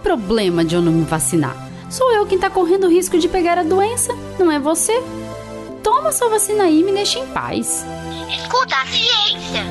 o problema de eu não me vacinar? Sou eu quem tá correndo o risco de pegar a doença, não é você? Toma sua vacina aí e me deixa em paz. Escuta a ciência.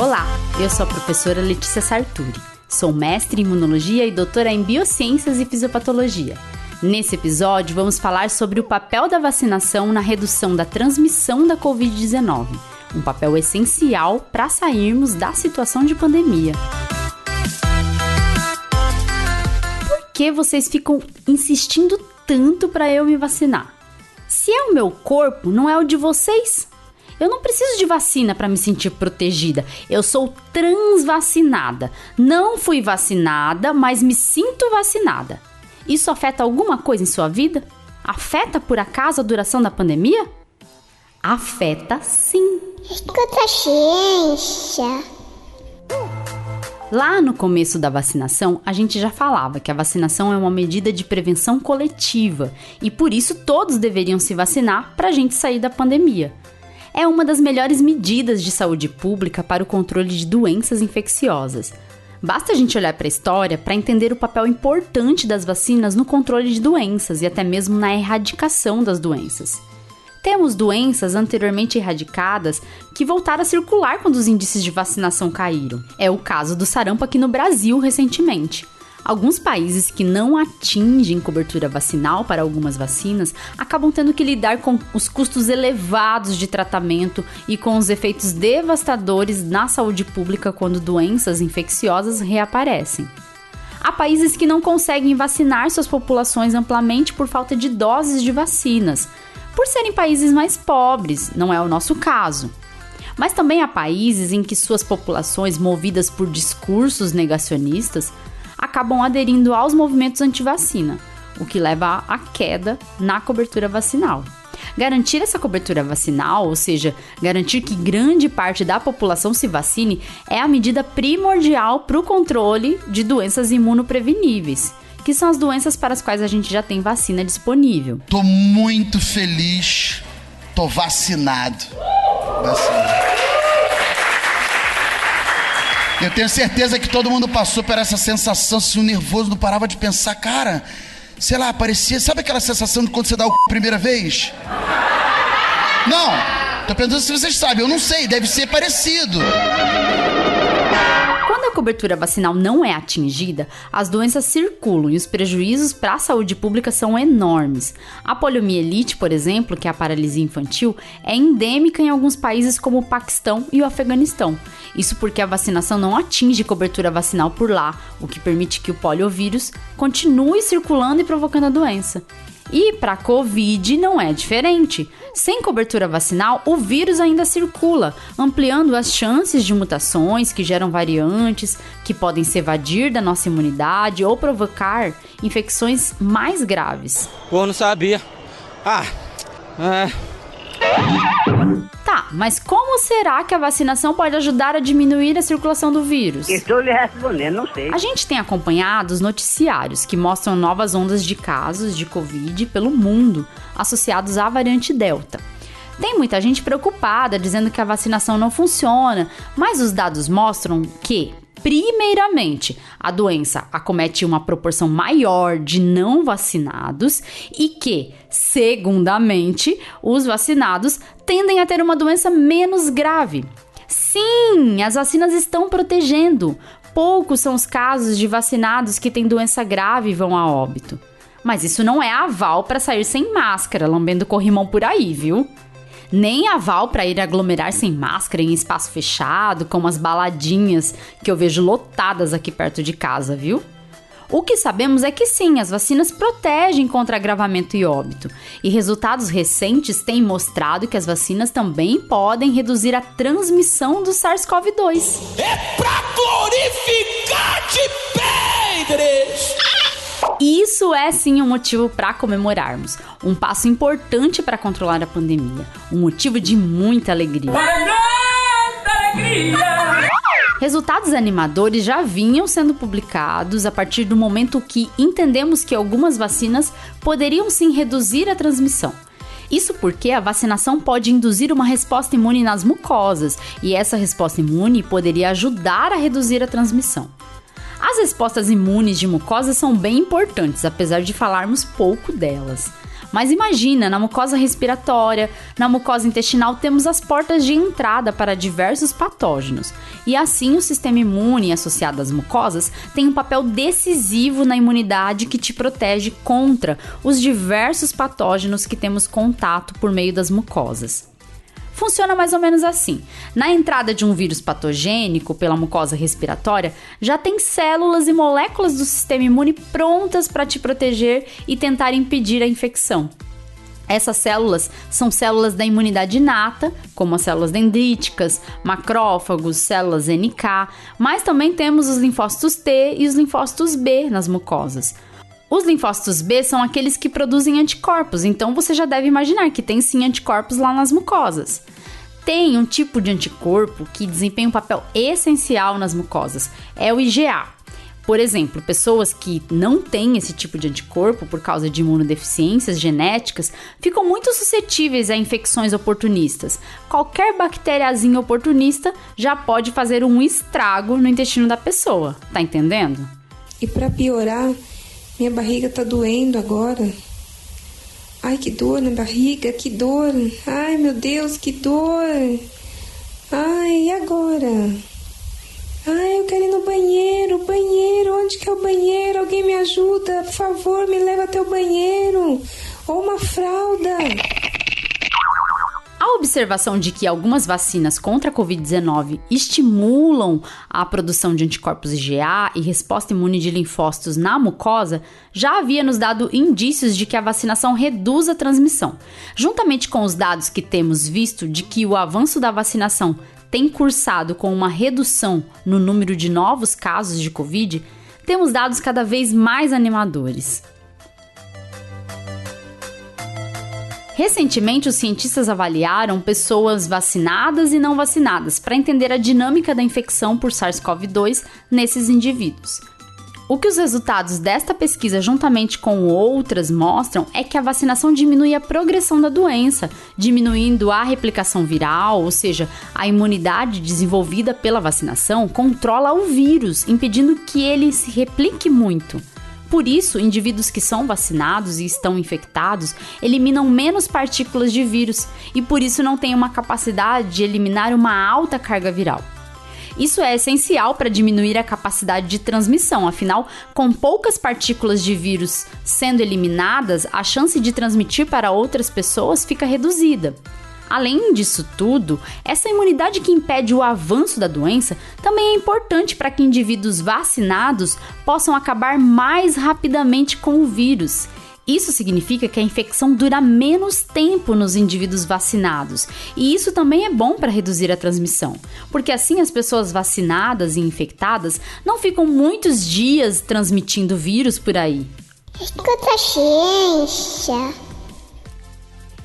Olá, eu sou a professora Letícia Sarturi. Sou mestre em imunologia e doutora em biociências e fisiopatologia. Nesse episódio, vamos falar sobre o papel da vacinação na redução da transmissão da Covid-19. Um papel essencial para sairmos da situação de pandemia. Por que vocês ficam insistindo tanto para eu me vacinar? Se é o meu corpo, não é o de vocês? Eu não preciso de vacina para me sentir protegida. Eu sou transvacinada. Não fui vacinada, mas me sinto vacinada. Isso afeta alguma coisa em sua vida? Afeta, por acaso, a duração da pandemia? Afeta, sim. Escuta a ciência. Lá no começo da vacinação, a gente já falava que a vacinação é uma medida de prevenção coletiva e por isso todos deveriam se vacinar para a gente sair da pandemia. É uma das melhores medidas de saúde pública para o controle de doenças infecciosas. Basta a gente olhar para a história para entender o papel importante das vacinas no controle de doenças e até mesmo na erradicação das doenças. Temos doenças anteriormente erradicadas que voltaram a circular quando os índices de vacinação caíram. É o caso do sarampo aqui no Brasil recentemente. Alguns países que não atingem cobertura vacinal para algumas vacinas acabam tendo que lidar com os custos elevados de tratamento e com os efeitos devastadores na saúde pública quando doenças infecciosas reaparecem. Há países que não conseguem vacinar suas populações amplamente por falta de doses de vacinas, por serem países mais pobres, não é o nosso caso. Mas também há países em que suas populações, movidas por discursos negacionistas, acabam aderindo aos movimentos anti-vacina, o que leva à queda na cobertura vacinal. Garantir essa cobertura vacinal, ou seja, garantir que grande parte da população se vacine, é a medida primordial para o controle de doenças imunopreveníveis, que são as doenças para as quais a gente já tem vacina disponível. Tô muito feliz, tô vacinado. Eu tenho certeza que todo mundo passou por essa sensação, se o nervoso não parava de pensar, cara, sei lá, parecia, sabe aquela sensação de quando você dá o c... primeira vez? Não, tô perguntando se vocês sabem, eu não sei, deve ser parecido. Quando a cobertura vacinal não é atingida, as doenças circulam e os prejuízos para a saúde pública são enormes. A poliomielite, por exemplo, que é a paralisia infantil, é endêmica em alguns países como o Paquistão e o Afeganistão. Isso porque a vacinação não atinge cobertura vacinal por lá, o que permite que o poliovírus continue circulando e provocando a doença. E para a Covid não é diferente. Sem cobertura vacinal, o vírus ainda circula, ampliando as chances de mutações que geram variantes, que podem se evadir da nossa imunidade ou provocar infecções mais graves. Eu não sabia. Tá, mas como será que a vacinação pode ajudar a diminuir a circulação do vírus? Estou lhe respondendo, não sei. A gente tem acompanhado os noticiários que mostram novas ondas de casos de Covid pelo mundo associados à variante Delta. Tem muita gente preocupada dizendo que a vacinação não funciona, mas os dados mostram que, primeiramente, a doença acomete uma proporção maior de não vacinados e que, segundamente, os vacinados tendem a ter uma doença menos grave. Sim, as vacinas estão protegendo. Poucos são os casos de vacinados que têm doença grave e vão a óbito. Mas isso não é aval para sair sem máscara, lambendo corrimão por aí, viu? Nem aval para ir aglomerar sem máscara em espaço fechado, como as baladinhas que eu vejo lotadas aqui perto de casa, viu? O que sabemos é que sim, as vacinas protegem contra agravamento e óbito. E resultados recentes têm mostrado que as vacinas também podem reduzir a transmissão do SARS-CoV-2. É pra glorificar de pedres! Isso é sim um motivo para comemorarmos, um passo importante para controlar a pandemia, um motivo de muita alegria. Resultados animadores já vinham sendo publicados a partir do momento que entendemos que algumas vacinas poderiam sim reduzir a transmissão. Isso porque a vacinação pode induzir uma resposta imune nas mucosas, e essa resposta imune poderia ajudar a reduzir a transmissão. As respostas imunes de mucosa são bem importantes, apesar de falarmos pouco delas. Mas imagina, na mucosa respiratória, na mucosa intestinal, temos as portas de entrada para diversos patógenos. E assim o sistema imune associado às mucosas tem um papel decisivo na imunidade que te protege contra os diversos patógenos que temos contato por meio das mucosas. Funciona mais ou menos assim. Na entrada de um vírus patogênico pela mucosa respiratória, já tem células e moléculas do sistema imune prontas para te proteger e tentar impedir a infecção. Essas células são células da imunidade inata, como as células dendríticas, macrófagos, células NK, mas também temos os linfócitos T e os linfócitos B nas mucosas. Os linfócitos B são aqueles que produzem anticorpos, então você já deve imaginar que tem sim anticorpos lá nas mucosas. Tem um tipo de anticorpo que desempenha um papel essencial nas mucosas, é o IgA. Por exemplo, pessoas que não têm esse tipo de anticorpo por causa de imunodeficiências genéticas ficam muito suscetíveis a infecções oportunistas. Qualquer bactériazinha oportunista já pode fazer um estrago no intestino da pessoa, tá entendendo? E para piorar, minha barriga tá doendo agora. Ai, que dor na barriga, que dor. Ai, meu Deus, que dor. Ai, e agora? Ai, eu quero ir no banheiro, onde que é o banheiro? Alguém me ajuda, por favor, me leva até o banheiro. Ou uma fralda. A observação de que algumas vacinas contra a Covid-19 estimulam a produção de anticorpos IgA e resposta imune de linfócitos na mucosa já havia nos dado indícios de que a vacinação reduz a transmissão. Juntamente com os dados que temos visto de que o avanço da vacinação tem cursado com uma redução no número de novos casos de Covid, temos dados cada vez mais animadores. Recentemente, os cientistas avaliaram pessoas vacinadas e não vacinadas para entender a dinâmica da infecção por SARS-CoV-2 nesses indivíduos. O que os resultados desta pesquisa, juntamente com outras, mostram é que a vacinação diminui a progressão da doença, diminuindo a replicação viral, ou seja, a imunidade desenvolvida pela vacinação controla o vírus, impedindo que ele se replique muito. Por isso, indivíduos que são vacinados e estão infectados eliminam menos partículas de vírus e por isso não têm uma capacidade de eliminar uma alta carga viral. Isso é essencial para diminuir a capacidade de transmissão, afinal, com poucas partículas de vírus sendo eliminadas, a chance de transmitir para outras pessoas fica reduzida. Além disso tudo, essa imunidade que impede o avanço da doença também é importante para que indivíduos vacinados possam acabar mais rapidamente com o vírus. Isso significa que a infecção dura menos tempo nos indivíduos vacinados, e isso também é bom para reduzir a transmissão, porque assim as pessoas vacinadas e infectadas não ficam muitos dias transmitindo vírus por aí. Escuta a ciência.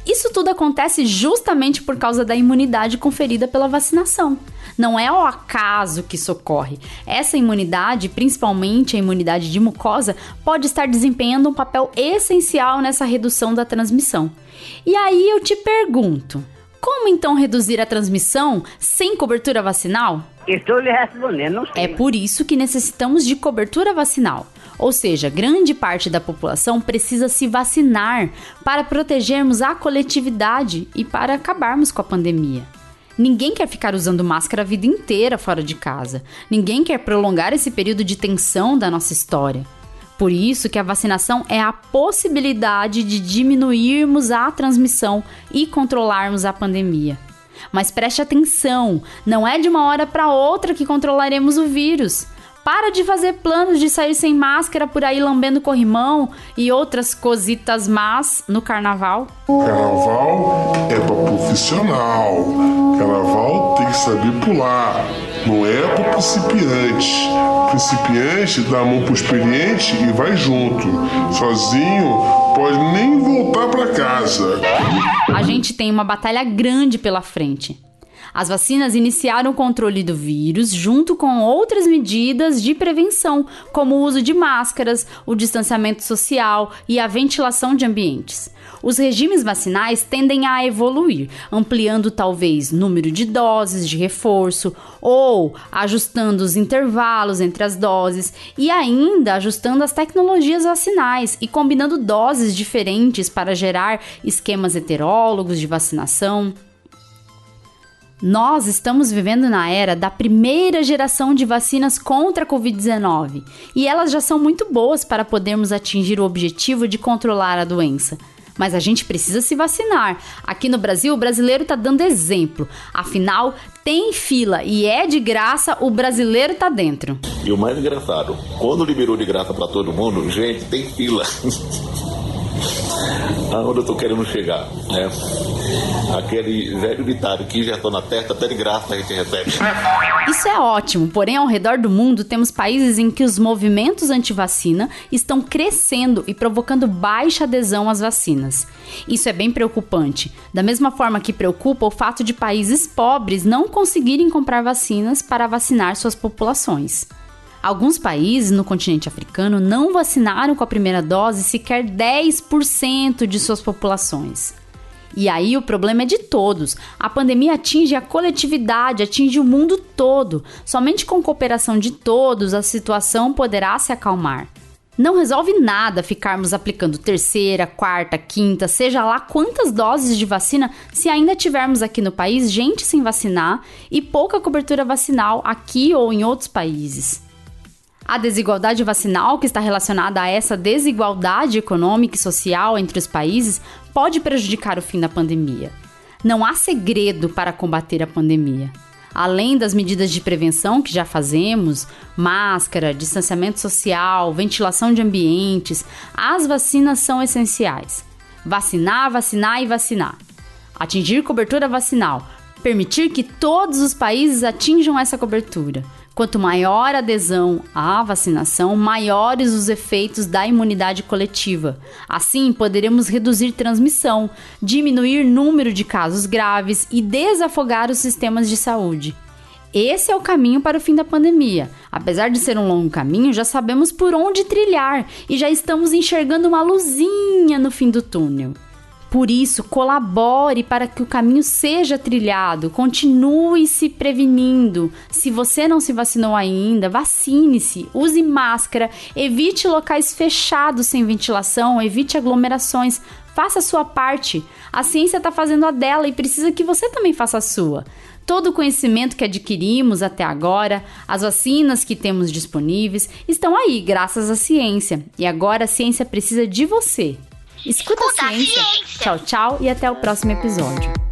Isso tudo acontece justamente por causa da imunidade conferida pela vacinação. Não é ao acaso que isso ocorre. Essa imunidade, principalmente a imunidade de mucosa, pode estar desempenhando um papel essencial nessa redução da transmissão. E aí eu te pergunto, como então reduzir a transmissão sem cobertura vacinal? Estou lhe respondendo, não sei. É por isso que necessitamos de cobertura vacinal. Ou seja, grande parte da população precisa se vacinar para protegermos a coletividade e para acabarmos com a pandemia. Ninguém quer ficar usando máscara a vida inteira fora de casa. Ninguém quer prolongar esse período de tensão da nossa história. Por isso que a vacinação é a possibilidade de diminuirmos a transmissão e controlarmos a pandemia. Mas preste atenção, não é de uma hora para outra que controlaremos o vírus. Para de fazer planos de sair sem máscara por aí lambendo corrimão e outras cositas más no carnaval. Carnaval é para profissional. Carnaval tem que saber pular. Não é para principiante. Principiante dá a mão pro experiente e vai junto. Sozinho pode nem voltar para casa. A gente tem uma batalha grande pela frente. As vacinas iniciaram o controle do vírus junto com outras medidas de prevenção, como o uso de máscaras, o distanciamento social e a ventilação de ambientes. Os regimes vacinais tendem a evoluir, ampliando talvez o número de doses de reforço ou ajustando os intervalos entre as doses e ainda ajustando as tecnologias vacinais e combinando doses diferentes para gerar esquemas heterólogos de vacinação. Nós estamos vivendo na era da primeira geração de vacinas contra a Covid-19 e elas já são muito boas para podermos atingir o objetivo de controlar a doença. Mas a gente precisa se vacinar. Aqui no Brasil, o brasileiro tá dando exemplo. Afinal, tem fila e é de graça, o brasileiro tá dentro. E o mais engraçado, quando liberou de graça pra todo mundo, gente, tem fila. Aonde eu tô querendo chegar, né? Aquele velho ditado que injetou na testa, até de graça a gente recebe. Isso é ótimo, porém ao redor do mundo temos países em que os movimentos anti-vacina estão crescendo e provocando baixa adesão às vacinas. Isso é bem preocupante, da mesma forma que preocupa o fato de países pobres não conseguirem comprar vacinas para vacinar suas populações. Alguns países no continente africano não vacinaram com a primeira dose sequer 10% de suas populações. E aí o problema é de todos. A pandemia atinge a coletividade, atinge o mundo todo. Somente com cooperação de todos a situação poderá se acalmar. Não resolve nada ficarmos aplicando terceira, quarta, quinta, seja lá quantas doses de vacina, se ainda tivermos aqui no país gente sem vacinar e pouca cobertura vacinal aqui ou em outros países. A desigualdade vacinal, que está relacionada a essa desigualdade econômica e social entre os países, pode prejudicar o fim da pandemia. Não há segredo para combater a pandemia. Além das medidas de prevenção que já fazemos, máscara, distanciamento social, ventilação de ambientes, as vacinas são essenciais. Vacinar, vacinar e vacinar. Atingir cobertura vacinal. Permitir que todos os países atinjam essa cobertura. Quanto maior a adesão à vacinação, maiores os efeitos da imunidade coletiva. Assim, poderemos reduzir transmissão, diminuir o número de casos graves e desafogar os sistemas de saúde. Esse é o caminho para o fim da pandemia. Apesar de ser um longo caminho, já sabemos por onde trilhar e já estamos enxergando uma luzinha no fim do túnel. Por isso, colabore para que o caminho seja trilhado, continue se prevenindo. Se você não se vacinou ainda, vacine-se, use máscara, evite locais fechados sem ventilação, evite aglomerações, faça a sua parte. A ciência está fazendo a dela e precisa que você também faça a sua. Todo o conhecimento que adquirimos até agora, as vacinas que temos disponíveis, estão aí graças à ciência. E agora a ciência precisa de você. Escuta a ciência. Tchau, tchau e até o próximo episódio.